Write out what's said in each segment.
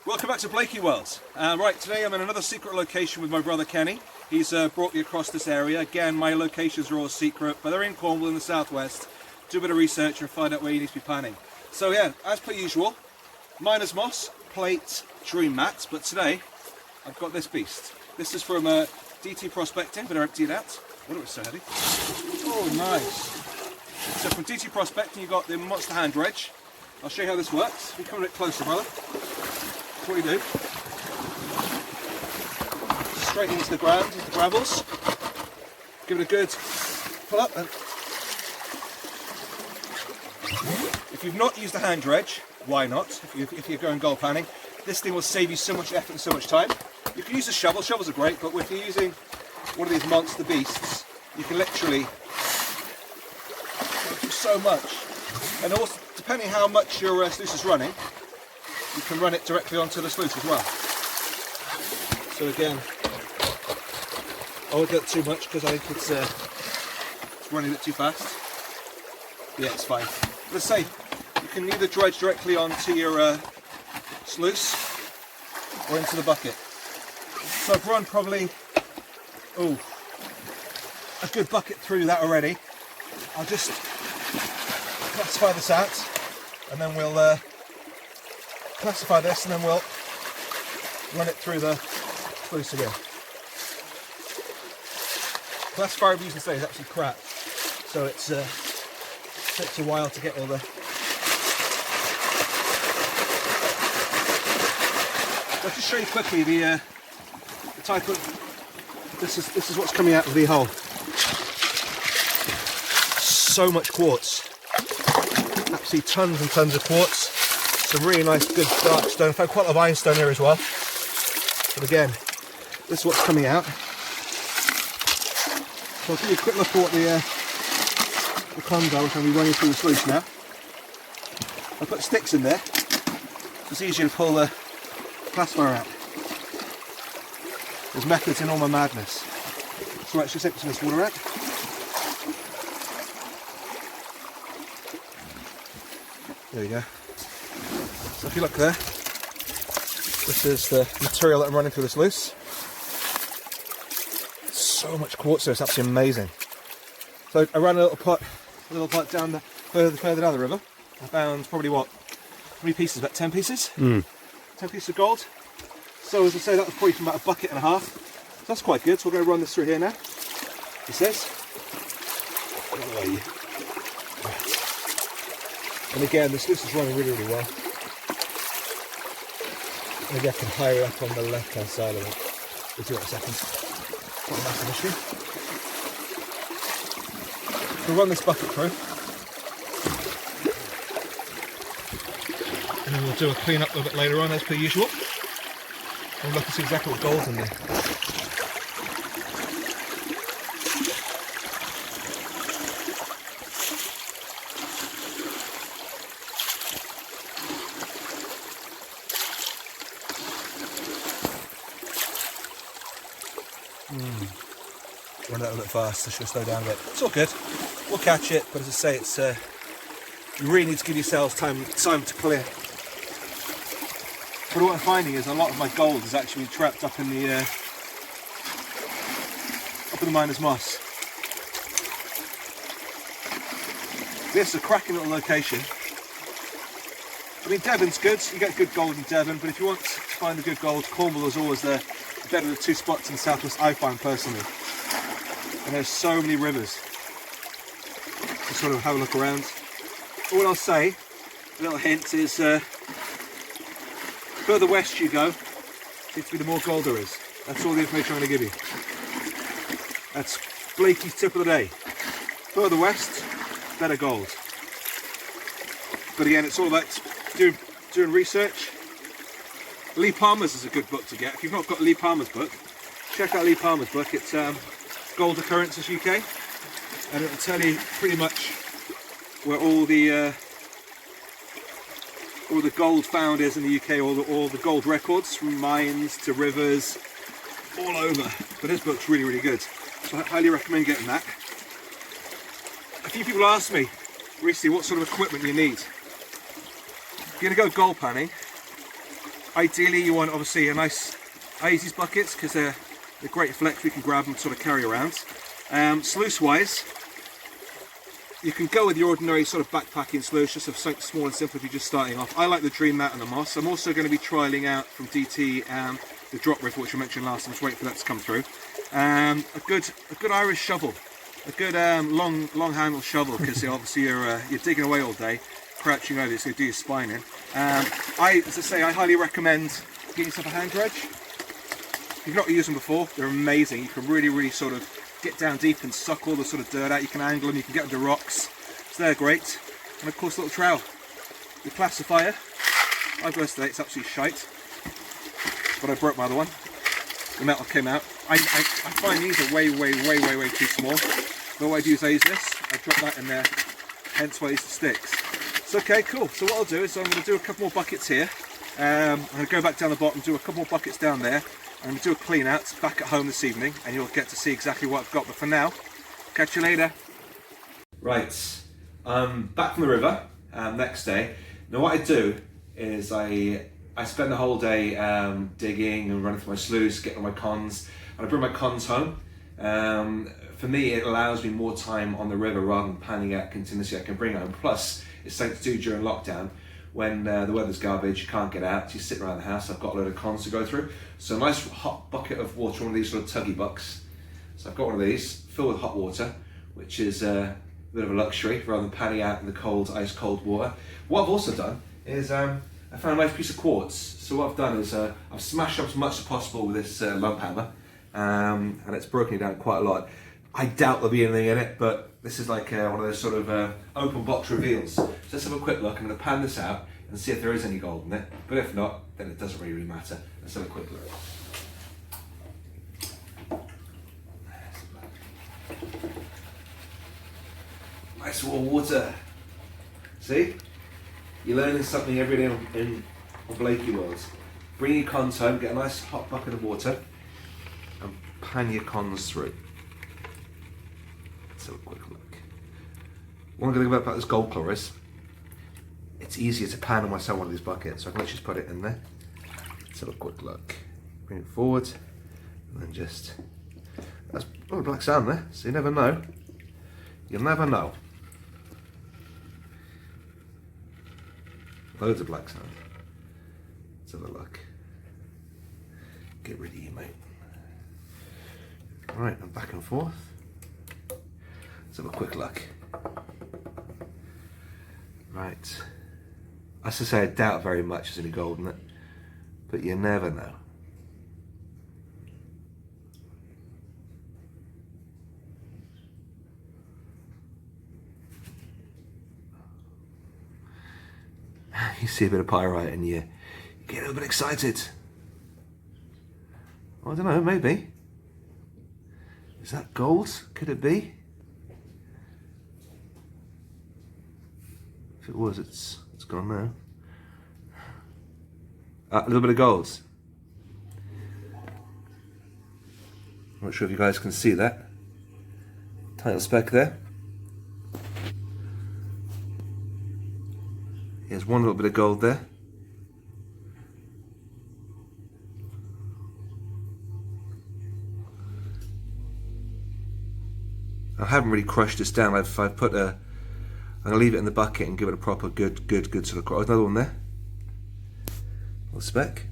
Welcome back to Blakey World. Right, today I'm in another secret location with my brother Kenny. He's brought me across this area. Again, my locations are all secret, but they're in Cornwall in the southwest. Do a bit of research and find out where you need to be panning. So yeah, as per usual, miner's moss, plate, dream mats, but today I've got this beast. This is from DT Prospecting, but I emptied it out. Oh, it was so heavy. Oh, nice. So from DT Prospecting, you've got the monster hand dredge. I'll show you how this works. You come a bit closer, brother. That's what you do. Straight into the ground, into the gravels. Give it a good pull up. And if you've not used a hand dredge, why not? If you're going gold panning, this thing will save you so much effort and so much time. You can use a shovel. Shovels are great, but if you're using one of these monster beasts, you can literally do so much. And also, depending how much your sluice is running, you can run it directly onto the sluice as well. So again, I won't get too much because I think it's running a bit too fast. Yeah, it's fine. Let's say you can either dredge directly onto your sluice or into the bucket. So I've run probably a good bucket through that already. I'll just classify this out, and then we'll classify this, and then we'll run it through the sluice again. Classifier we used to say is actually crap, so it takes a while to get all the. Let's just show you quickly the type of. This is what's coming out of the hole. So much quartz. Absolutely tons and tons of quartz. Some really nice, good dark stone. I found quite a lot of ironstone here as well. But again, this is what's coming out. So I'll give you a quick look at what the columns are, which I'll be running through the sluice now. I put sticks in there. It's easier to pull the classifier out. There's methods in all my madness. So let's just empty this water out. There you go. So if you look there, this is the material that I'm running through the sluice. So much quartz there, it's absolutely amazing. So I ran a little pot down further down the river. I found probably how many pieces? About 10 pieces? 10 pieces of gold. So as I say, that was probably from about a bucket and a half. So that's quite good. So we're going to run this through here now. He says. And again, the sluice is running really, really well. Maybe I can higher up on the left-hand side of it. We'll do it in a second. Not a massive issue. We'll run this bucket through. And then we'll do a clean up a little bit later on, as per usual. And look and see exactly what gold's in there. Run that a little bit fast, so she'll slow down a bit. It's all good. We'll catch it, but as I say, it's you really need to give yourselves time to clear. But what I'm finding is a lot of my gold is actually trapped up in the miner's moss. This is a cracking little location. I mean, Devon's good. You get good gold in Devon, but if you want to find the good gold, Cornwall is always the better of the two spots in the southwest I find personally. And there's so many rivers to sort of have a look around. All I'll say, a little hint, is further west you go, seems to be the more gold there is. That's all the information I'm going to give you. That's Blakey's tip of the day. Further west, better gold. But again, it's all about doing research. Lee Palmer's is a good book to get. If you've not got Lee Palmer's book, check out Lee Palmer's book. It's Gold Occurrences UK, and it'll tell you pretty much where all the gold found is in the UK, all the gold records, from mines to rivers, all over. But his book's really, really good, so I highly recommend getting that. A few people asked me recently what sort of equipment you need. If you're going to go gold panning, Ideally you want obviously a nice, I use these buckets because they're great flex, we can grab them sort of carry around. Sluice wise, you can go with the ordinary sort of backpacking sluice, just something small and simple if you're just starting off. I like the Dream Mat and the Moss. I'm also going to be trialling out from DT the drop riff, which I mentioned last time. I'm just waiting for that to come through. A good Irish shovel, a good long handle shovel, because obviously you're digging away all day, crouching over, so you do your spine in. As I say, I highly recommend getting yourself a hand dredge. If you've not used them before, they're amazing. You can really sort of get down deep and suck all the sort of dirt out. You can angle them, you can get under rocks, so they're great. And of course, a little trowel. Your classifier, I've got to say it's absolutely shite, but I broke my other one. The metal came out. I find these are way too small. But what I do is I use this, I drop that in there, hence why I use the sticks. So okay, cool. So what I'll do is I'm going to do a couple more buckets here. I'm going to go back down the bottom, do a couple more buckets down there. I'm going to do a clean out back at home this evening, and you'll get to see exactly what I've got. But for now, catch you later. Right, I'm back from the river next day. Now what I do is I spend the whole day digging and running through my sluice, getting all my cons, and I bring my cons home. For me, it allows me more time on the river rather than panning out continuously. I can bring it home. Plus, it's something to do during lockdown. When the weather's garbage, you can't get out, you sit around the house. I've got a load of cons to go through. So a nice hot bucket of water, one of these sort of tuggy bucks. So I've got one of these, filled with hot water, which is a bit of a luxury rather than panning out in the cold, ice cold water. What I've also done is I found a nice piece of quartz. So what I've done is I've smashed up as much as possible with this lump hammer, and it's broken it down quite a lot. I doubt there'll be anything in it, but this is like one of those sort of open box reveals. So let's have a quick look. I'm going to pan this out and see if there is any gold in it. But if not, then it doesn't really matter. Let's have a quick look. Nice warm water. See? You're learning something every day on Blakey Worlds. Bring your cons home, get a nice hot bucket of water, and pan your cons through. Let's have a quick look. One good thing about this gold claw is it's easier to pan on myself one of these buckets, so I can just put it in there. Let's have a quick look. Bring it forward, and then just, that's a lot of black sand there, so you never know. You'll never know. Loads of black sand. Let's have a look. Get rid of you, mate. Right, and back and forth. Let's have a quick look. Right. As I say, I doubt very much there's any gold in it, but you never know. You see a bit of pyrite and you get a little bit excited. I don't know, maybe. Is that gold? Could it be? If it was, it's gone now. A little bit of gold. I'm not sure if you guys can see that. Tiny little speck there. Here's one little bit of gold there. I haven't really crushed this down. I've put a, I'm going to leave it in the bucket and give it a proper good sort of, oh, another one there. Little speck.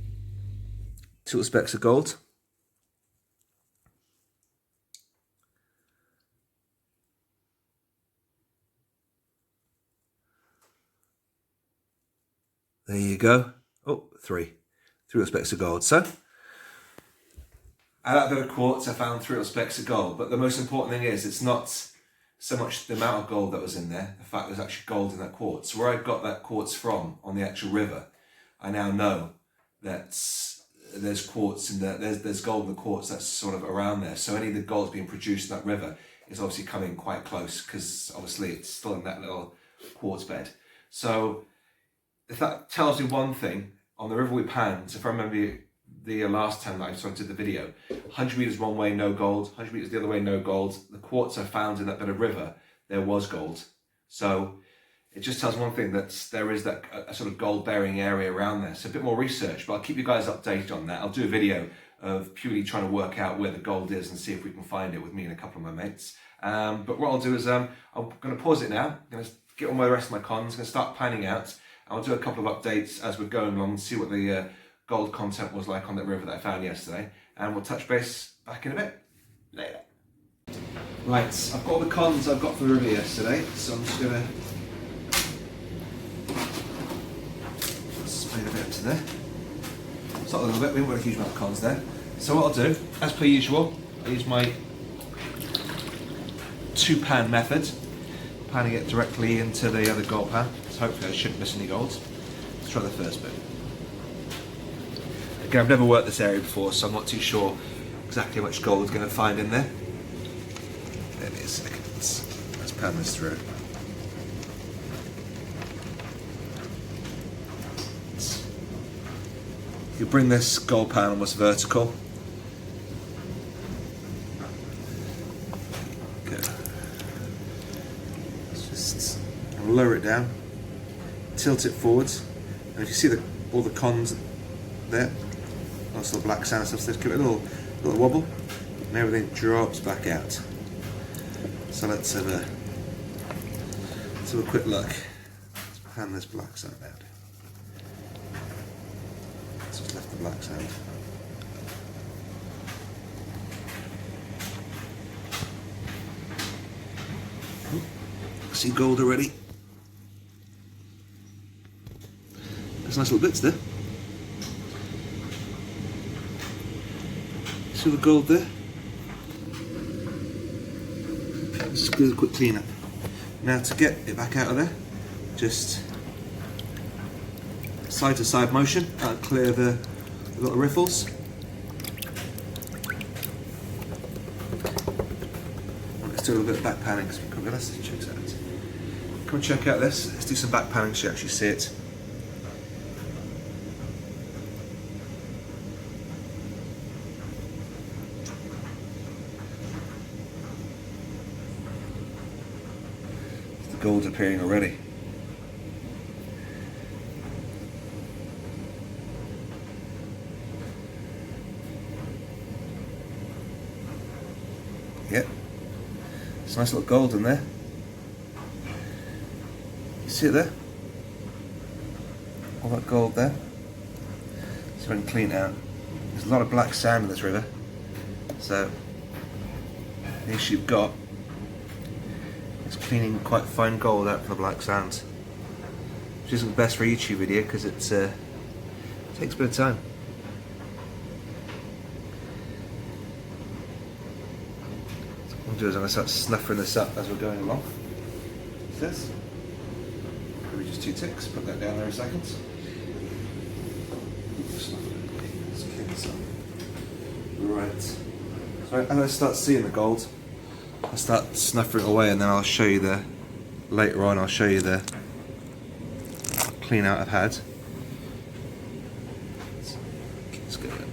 Two little specks of gold. There you go. Oh, three little specks of gold. So, out of that bit of quartz, I found 3 little specks of gold. But the most important thing is, it's not so much the amount of gold that was in there, the fact there's actually gold in that quartz. Where I got that quartz from, on the actual river, I now know that there's quartz in there, there's gold in the quartz that's sort of around there. So any of the gold being produced in that river is obviously coming quite close, because obviously it's still in that little quartz bed. So, if that tells me one thing, on the river we panned, so if I remember the last time that I did the video, 100 metres one way, no gold, 100 metres the other way, no gold. The quartz I found in that bit of river, there was gold. So it just tells one thing, that there is that a sort of gold bearing area around there. So a bit more research, but I'll keep you guys updated on that. I'll do a video of purely trying to work out where the gold is and see if we can find it with me and a couple of my mates. But what I'll do is I'm going to pause it now. I'm going to get all the rest of my cons, going to start planning out. I'll do a couple of updates as we're going along and see what the gold content was like on that river that I found yesterday. And we'll touch base back in a bit. Later. Right, I've got all the cons I've got from the river yesterday, so I'm just going to spray a bit up to there. It's not a little bit, we haven't got a huge amount of cons there. So what I'll do, as per usual, I use my 2-pan method, panning it directly into the other gold pan. So hopefully I shouldn't miss any golds. Let's try the first bit. Again, I've never worked this area before, so I'm not too sure exactly how much gold we're going to find in there. There it is. Let's pan this through. You bring this gold pan almost vertical. Okay. Let's just lower it down, tilt it forwards, and if you see all the cons there, also the black sand and stuff, just give it a little wobble, and everything drops back out. So let's have a quick look. Let's pan this black sand out. Just left the black sand. See gold already. There's nice little bits there. See the gold there? Let's just do a quick clean up. Now to get it back out of there, just side to side motion, that'll clear the little riffles. Let's do a little bit of back panning because we've got this. Check that out. Come and check out this. Let's do some back panning so you actually see it. The gold's appearing already. Yep, it's a nice little gold in there. You see it there? All that gold there. So we can clean it out. There's a lot of black sand in this river, so the issue you've got is cleaning quite fine gold out from the black sand, which isn't best for a YouTube video because it takes a bit of time. What I'll do is I'm going to start snuffing this up as we're going along. What's this? Maybe just 2 ticks, put that down there a second. Let's clean this up. Right. So as I start seeing the gold, I'll start snuffing it away, and then I'll show you later on, I'll show you the clean out I've had. Let's go there.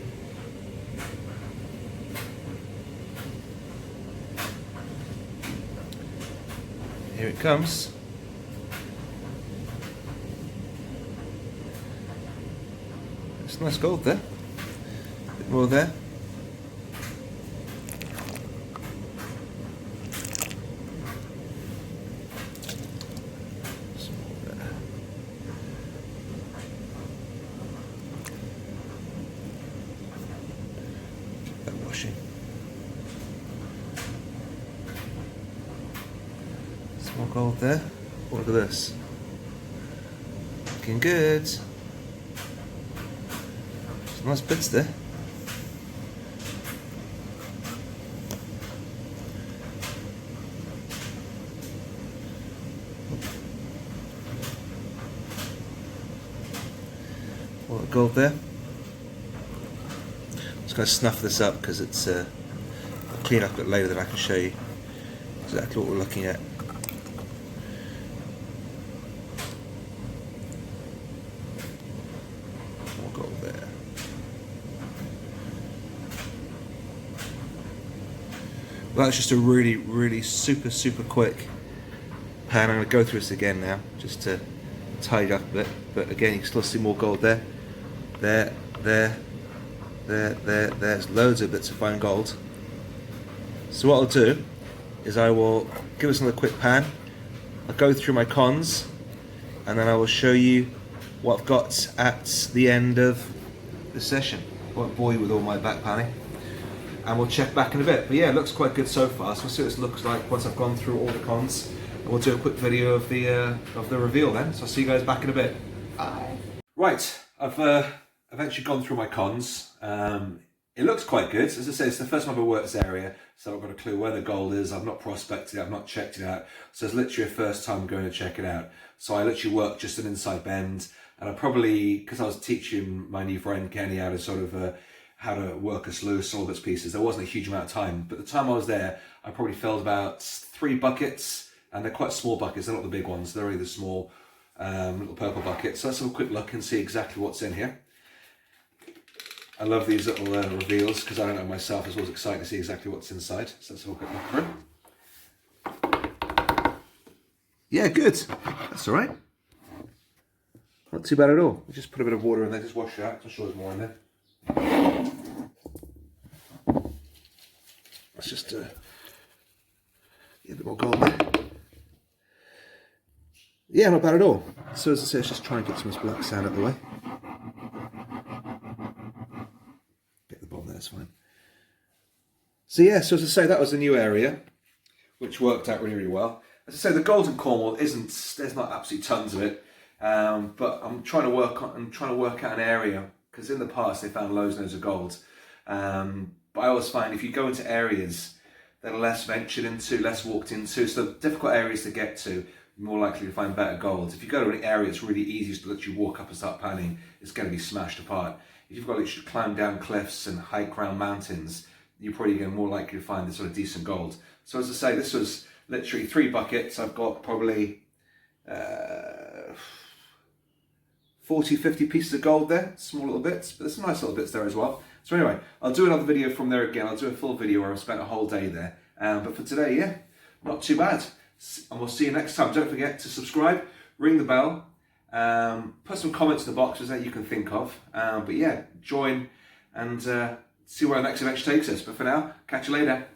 Here it comes. It's nice gold there. A bit more there. Some more there. That washing. Some more gold there. Oh, look at this. Looking good. Nice bits there. All the gold there. Just going to snuff this up because it's I'll clean up a bit later, then I can show you exactly what we're looking at. More gold there. Well, that's just a really super quick pan. I'm going to go through this again now, just to tidy up a bit. But again, you can still see more gold there. There's loads of bits of fine gold. So what I'll do is I will give us another quick pan. I'll go through my cons, and then I will show you what I've got at the end of the session. I won't bore you with all my back panning, and we'll check back in a bit. But yeah, it looks quite good so far. So we'll see what this looks like once I've gone through all the cons, and we'll do a quick video of the reveal then. So I'll see you guys back in a bit. Bye. Right, I've eventually gone through my cons. It looks quite good. As I say, it's the first time I've ever worked this area, so I've got a clue where the gold is. I've not prospected it, I've not checked it out. So it's literally a first time going to check it out. So I literally worked just an inside bend, and I probably, because I was teaching my new friend Kenny how to sort of how to work a sluice, all bits pieces, there wasn't a huge amount of time. But the time I was there, I probably filled about 3 buckets, and they're quite small buckets, they're not the big ones, they're only the small little purple buckets. So let's have a quick look and see exactly what's in here. I love these little reveals because I don't know myself. It's always exciting to see exactly what's inside. So let's have a quick look through. Yeah, good. That's all right. Not too bad at all. We just put a bit of water in there, just wash it out. I'm sure there's more in there. Let's just get a bit more gold there. Yeah, not bad at all. So as I say, let's just try and get some of this black sand out of the way. That's fine. So yeah, so as I say, that was a new area, which worked out really, really well. As I say, the gold in Cornwall there's not absolutely tons of it, but I'm trying to work out an area, because in the past they found loads and loads of gold. But I always find if you go into areas that are less ventured into, less walked into, so difficult areas to get to, you're more likely to find better gold. If you go to an area that's really easy to let you walk up and start panning, it's going to be smashed apart. If you've got to literally climb down cliffs and hike around mountains, you're probably going more likely to find this sort of decent gold. So as I say, this was literally 3 buckets. I've got probably 40, 50 pieces of gold there, small little bits, but there's some nice little bits there as well. So anyway, I'll do another video from there again. I'll do a full video where I've spent a whole day there. But for today, yeah, not too bad. And we'll see you next time. Don't forget to subscribe, ring the bell, put some comments in the boxes that you can think of. But yeah, join and see where our next adventure takes us. But for now, catch you later.